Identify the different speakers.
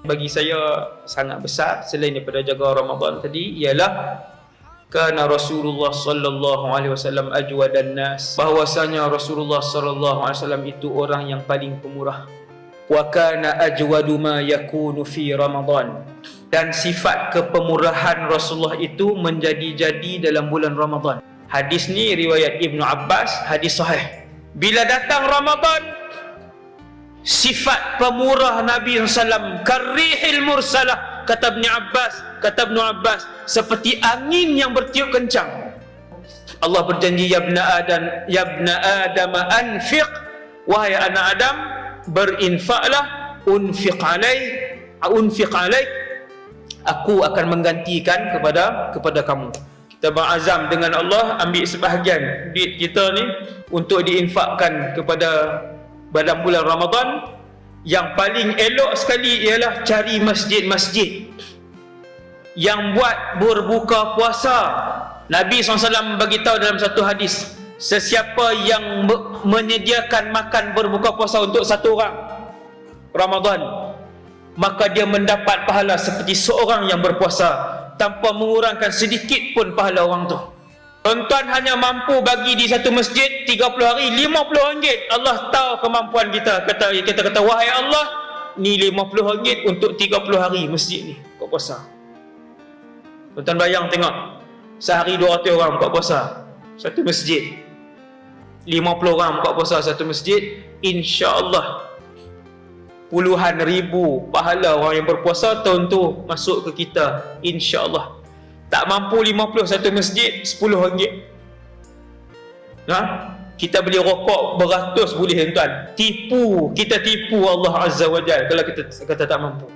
Speaker 1: Bagi saya sangat besar selain daripada jaga Ramadan tadi ialah kerana Rasulullah sallallahu alaihi wasallam ajwadan nas, bahwasanya Rasulullah sallallahu alaihi wasallam itu orang yang paling pemurah. Wa kana ajwadu ma yakunu fi Ramadan, dan sifat kepemurahan Rasulullah itu menjadi-jadi dalam bulan Ramadan. Hadis ni riwayat Ibnu Abbas, hadis sahih. Bila datang Ramadan, sifat pemurah Nabi SAW karrihil mursalah, kata Ibnu Abbas, seperti angin yang bertiup kencang. Allah berjanji, ya ibna Adam anfiq, wahai anak Adam, berinfaklah, unfiq alaik, aku akan menggantikan kepada kamu. Kita berazam dengan Allah, ambil sebahagian duit kita ni untuk diinfakkan kepada dalam bulan Ramadan. Yang paling elok sekali ialah cari masjid-masjid yang buat berbuka puasa. Nabi SAW beritahu dalam satu hadis, sesiapa yang menyediakan makan berbuka puasa untuk satu orang Ramadan, maka dia mendapat pahala seperti seorang yang berpuasa tanpa mengurangkan sedikit pun pahala orang tu. Tuan-tuan hanya mampu bagi di satu masjid 30 hari RM50. Allah tahu kemampuan kita. Kita kata, wahai Allah, ni RM50 untuk 30 hari masjid ni buka puasa. Tuan-tuan bayang tengok, sehari 200 orang buka puasa satu masjid, 50 orang buka puasa satu masjid, insya-Allah puluhan ribu pahala orang yang berpuasa tahun tu masuk ke kita, insya-Allah. Tak mampu 50 satu masjid, RM10. Kita beli rokok beratus boleh tuan. Kita tipu Allah Azza wa Jalla kalau kita kata tak mampu.